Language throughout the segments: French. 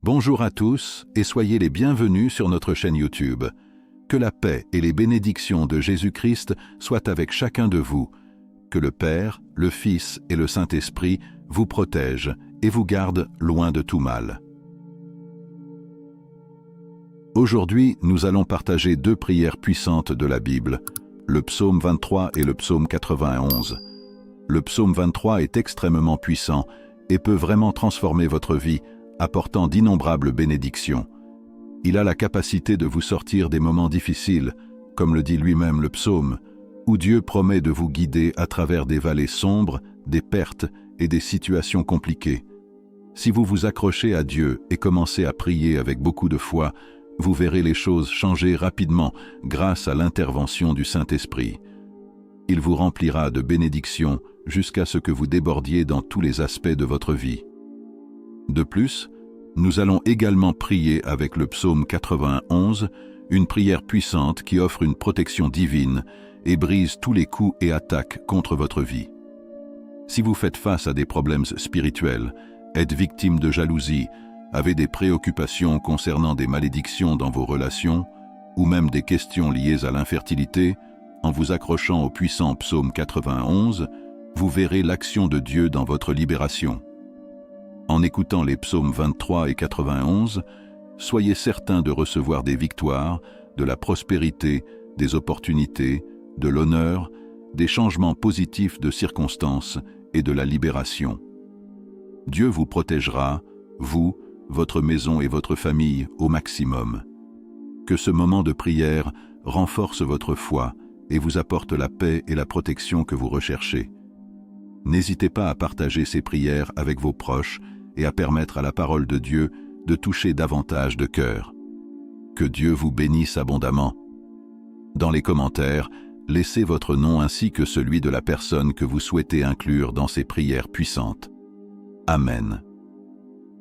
Bonjour à tous et soyez les bienvenus sur notre chaîne YouTube. Que la paix et les bénédictions de Jésus-Christ soient avec chacun de vous. Que le Père, le Fils et le Saint-Esprit vous protègent et vous gardent loin de tout mal. Aujourd'hui, nous allons partager deux prières puissantes de la Bible, le psaume 23 et le psaume 91. Le psaume 23 est extrêmement puissant et peut vraiment transformer votre vie, apportant d'innombrables bénédictions. Il a la capacité de vous sortir des moments difficiles, comme le dit lui-même le psaume, où Dieu promet de vous guider à travers des vallées sombres, des pertes et des situations compliquées. Si vous vous accrochez à Dieu et commencez à prier avec beaucoup de foi, vous verrez les choses changer rapidement grâce à l'intervention du Saint-Esprit. Il vous remplira de bénédictions jusqu'à ce que vous débordiez dans tous les aspects de votre vie. De plus, nous allons également prier avec le psaume 91, une prière puissante qui offre une protection divine et brise tous les coups et attaques contre votre vie. Si vous faites face à des problèmes spirituels, êtes victime de jalousie, avez des préoccupations concernant des malédictions dans vos relations, ou même des questions liées à l'infertilité, en vous accrochant au puissant psaume 91, vous verrez l'action de Dieu dans votre libération. En écoutant les psaumes 23 et 91, soyez certains de recevoir des victoires, de la prospérité, des opportunités, de l'honneur, des changements positifs de circonstances et de la libération. Dieu vous protégera, vous, votre maison et votre famille au maximum. Que ce moment de prière renforce votre foi et vous apporte la paix et la protection que vous recherchez. N'hésitez pas à partager ces prières avec vos proches et à permettre à la parole de Dieu de toucher davantage de cœurs. Que Dieu vous bénisse abondamment. Dans les commentaires, laissez votre nom ainsi que celui de la personne que vous souhaitez inclure dans ces prières puissantes. Amen.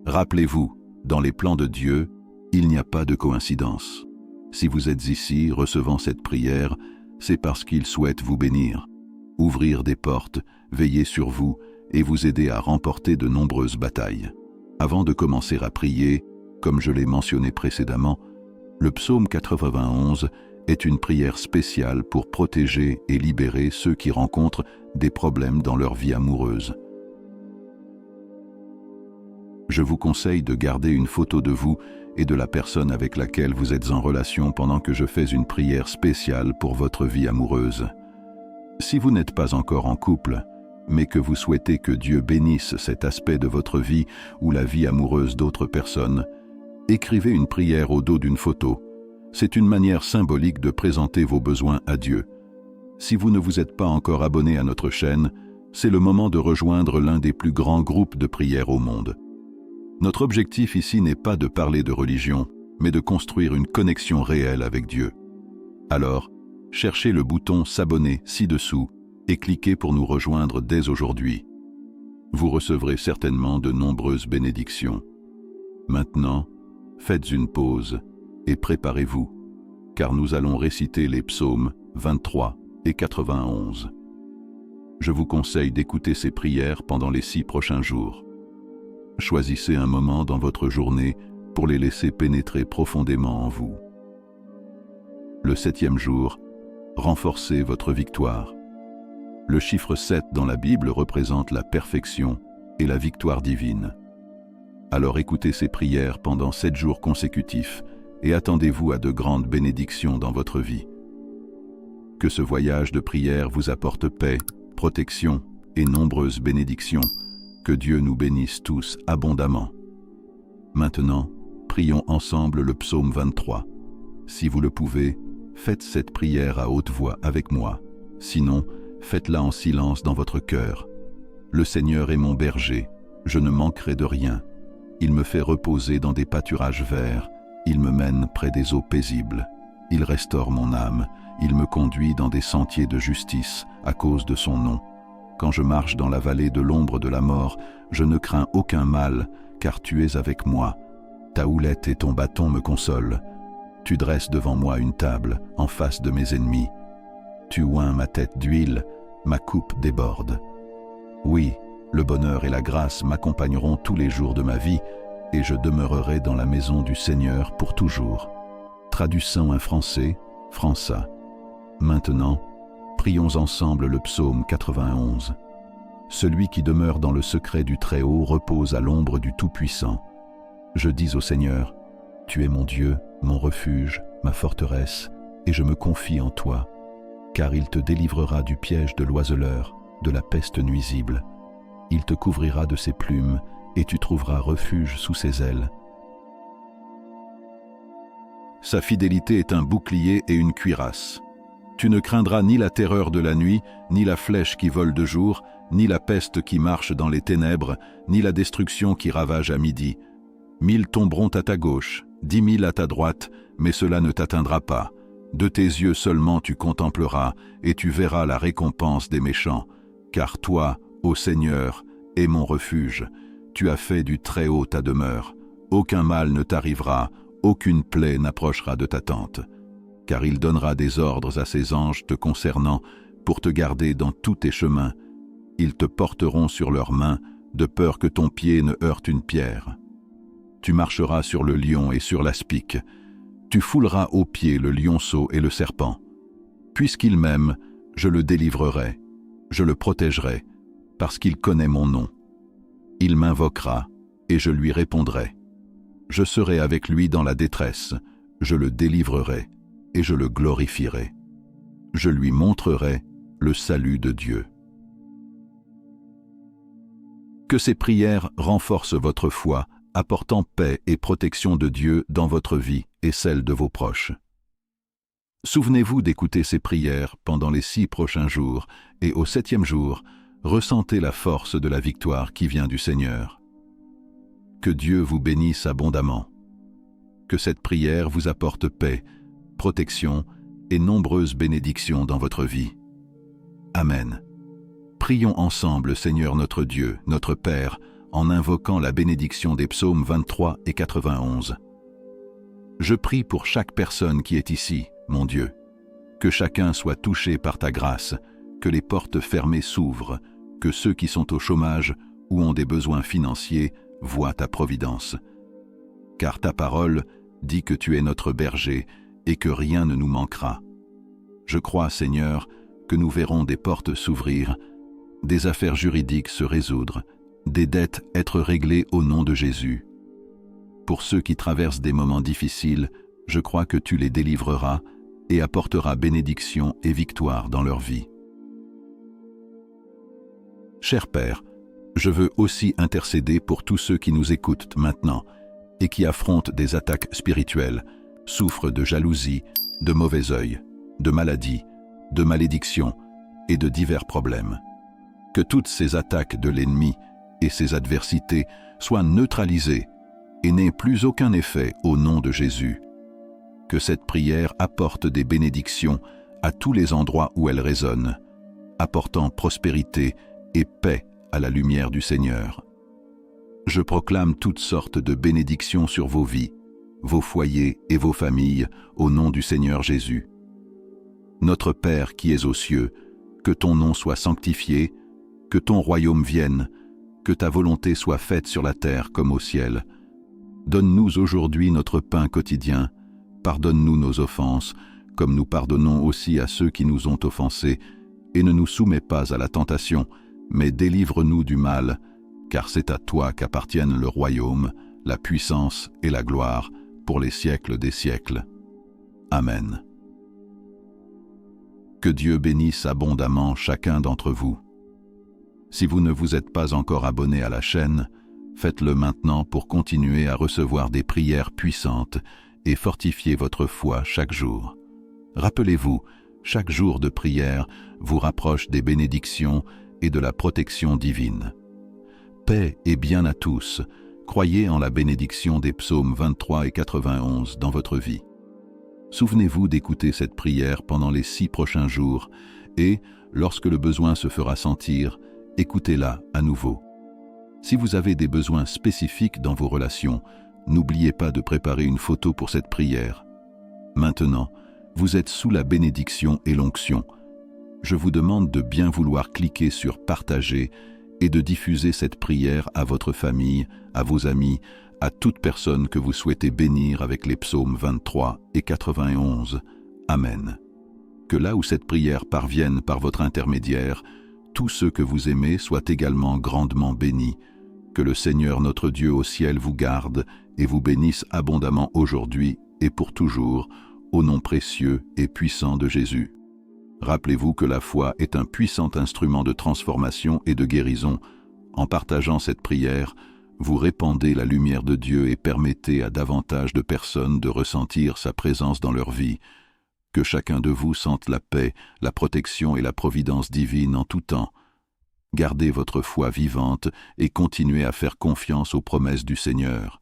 Rappelez-vous, dans les plans de Dieu, il n'y a pas de coïncidence. Si vous êtes ici recevant cette prière, c'est parce qu'il souhaite vous bénir, ouvrir des portes, veiller sur vous et vous aider à remporter de nombreuses batailles. Avant de commencer à prier, comme je l'ai mentionné précédemment, le psaume 91 est une prière spéciale pour protéger et libérer ceux qui rencontrent des problèmes dans leur vie amoureuse. Je vous conseille de garder une photo de vous et de la personne avec laquelle vous êtes en relation pendant que je fais une prière spéciale pour votre vie amoureuse. Si vous n'êtes pas encore en couple, mais que vous souhaitez que Dieu bénisse cet aspect de votre vie ou la vie amoureuse d'autres personnes, écrivez une prière au dos d'une photo. C'est une manière symbolique de présenter vos besoins à Dieu. Si vous ne vous êtes pas encore abonné à notre chaîne, c'est le moment de rejoindre l'un des plus grands groupes de prière au monde. Notre objectif ici n'est pas de parler de religion, mais de construire une connexion réelle avec Dieu. Alors, cherchez le bouton « S'abonner » ci-dessous et cliquez pour nous rejoindre dès aujourd'hui. Vous recevrez certainement de nombreuses bénédictions. Maintenant, faites une pause et préparez-vous, car nous allons réciter les psaumes 23 et 91. Je vous conseille d'écouter ces prières pendant les 6 prochains jours. Choisissez un moment dans votre journée pour les laisser pénétrer profondément en vous. Le 7e jour, renforcez votre victoire. Le chiffre 7 dans la Bible représente la perfection et la victoire divine. Alors écoutez ces prières pendant 7 jours consécutifs et attendez-vous à de grandes bénédictions dans votre vie. Que ce voyage de prière vous apporte paix, protection et nombreuses bénédictions. Que Dieu nous bénisse tous abondamment. Maintenant, prions ensemble le psaume 23. Si vous le pouvez, faites cette prière à haute voix avec moi. Sinon, faites-la en silence dans votre cœur. Le Seigneur est mon berger, je ne manquerai de rien. Il me fait reposer dans des pâturages verts, il me mène près des eaux paisibles. Il restaure mon âme, il me conduit dans des sentiers de justice à cause de son nom. Quand je marche dans la vallée de l'ombre de la mort, je ne crains aucun mal, car tu es avec moi. Ta houlette et ton bâton me consolent. Tu dresses devant moi une table en face de mes ennemis. Tu oins ma tête d'huile, ma coupe déborde. Oui, le bonheur et la grâce m'accompagneront tous les jours de ma vie, et je demeurerai dans la maison du Seigneur pour toujours. Traduisant un français, França. Maintenant, prions ensemble le psaume 91. Celui qui demeure dans le secret du Très-Haut repose à l'ombre du Tout-Puissant. Je dis au Seigneur, tu es mon Dieu, mon refuge, ma forteresse, et je me confie en toi, car il te délivrera du piège de l'oiseleur, de la peste nuisible. Il te couvrira de ses plumes, et tu trouveras refuge sous ses ailes. Sa fidélité est un bouclier et une cuirasse. Tu ne craindras ni la terreur de la nuit, ni la flèche qui vole de jour, ni la peste qui marche dans les ténèbres, ni la destruction qui ravage à midi. 1000 tomberont à ta gauche, 10 000 à ta droite, mais cela ne t'atteindra pas. De tes yeux seulement tu contempleras, et tu verras la récompense des méchants. Car toi, ô Seigneur, es mon refuge. Tu as fait du Très-Haut ta demeure. Aucun mal ne t'arrivera, aucune plaie n'approchera de ta tente. Car il donnera des ordres à ses anges te concernant, pour te garder dans tous tes chemins. Ils te porteront sur leurs mains, de peur que ton pied ne heurte une pierre. Tu marcheras sur le lion et sur l'aspic. Tu fouleras aux pieds le lionceau et le serpent. Puisqu'il m'aime, je le délivrerai, je le protégerai, parce qu'il connaît mon nom. Il m'invoquera, et je lui répondrai. Je serai avec lui dans la détresse, je le délivrerai, et je le glorifierai. Je lui montrerai le salut de Dieu. Que ces prières renforcent votre foi, apportant paix et protection de Dieu dans votre vie et celle de vos proches. Souvenez-vous d'écouter ces prières pendant les 6 prochains jours, et au 7e jour, ressentez la force de la victoire qui vient du Seigneur. Que Dieu vous bénisse abondamment. Que cette prière vous apporte paix, protection et nombreuses bénédictions dans votre vie. Amen. Prions ensemble, Seigneur notre Dieu, notre Père, en invoquant la bénédiction des psaumes 23 et 91. Je prie pour chaque personne qui est ici, mon Dieu. Que chacun soit touché par ta grâce, que les portes fermées s'ouvrent, que ceux qui sont au chômage ou ont des besoins financiers voient ta providence. Car ta parole dit que tu es notre berger et que rien ne nous manquera. Je crois, Seigneur, que nous verrons des portes s'ouvrir, des affaires juridiques se résoudre, des dettes être réglées au nom de Jésus. Pour ceux qui traversent des moments difficiles, je crois que tu les délivreras et apporteras bénédiction et victoire dans leur vie. Cher Père, je veux aussi intercéder pour tous ceux qui nous écoutent maintenant et qui affrontent des attaques spirituelles, souffrent de jalousie, de mauvais œil, de maladie, de malédiction et de divers problèmes. Que toutes ces attaques de l'ennemi et ces adversités soient neutralisées et n'aient plus aucun effet au nom de Jésus. Que cette prière apporte des bénédictions à tous les endroits où elle résonne, apportant prospérité et paix à la lumière du Seigneur. Je proclame toutes sortes de bénédictions sur vos vies, vos foyers et vos familles au nom du Seigneur Jésus. Notre Père qui es aux cieux, que ton nom soit sanctifié, que ton royaume vienne, que ta volonté soit faite sur la terre comme au ciel. Donne-nous aujourd'hui notre pain quotidien, pardonne-nous nos offenses, comme nous pardonnons aussi à ceux qui nous ont offensés, et ne nous soumets pas à la tentation, mais délivre-nous du mal, car c'est à toi qu'appartiennent le royaume, la puissance et la gloire, pour les siècles des siècles. Amen. Que Dieu bénisse abondamment chacun d'entre vous. Si vous ne vous êtes pas encore abonné à la chaîne, faites-le maintenant pour continuer à recevoir des prières puissantes et fortifier votre foi chaque jour. Rappelez-vous, chaque jour de prière vous rapproche des bénédictions et de la protection divine. Paix et bien à tous, croyez en la bénédiction des psaumes 23 et 91 dans votre vie. Souvenez-vous d'écouter cette prière pendant les 6 prochains jours et, lorsque le besoin se fera sentir, écoutez-la à nouveau. Si vous avez des besoins spécifiques dans vos relations, n'oubliez pas de préparer une photo pour cette prière. Maintenant, vous êtes sous la bénédiction et l'onction. Je vous demande de bien vouloir cliquer sur « Partager » et de diffuser cette prière à votre famille, à vos amis, à toute personne que vous souhaitez bénir avec les psaumes 23 et 91. Amen. Que là où cette prière parvienne par votre intermédiaire, tous ceux que vous aimez soient également grandement bénis. Que le Seigneur notre Dieu au ciel vous garde et vous bénisse abondamment aujourd'hui et pour toujours, au nom précieux et puissant de Jésus. Rappelez-vous que la foi est un puissant instrument de transformation et de guérison. En partageant cette prière, vous répandez la lumière de Dieu et permettez à davantage de personnes de ressentir sa présence dans leur vie. Que chacun de vous sente la paix, la protection et la providence divine en tout temps. Gardez votre foi vivante et continuez à faire confiance aux promesses du Seigneur.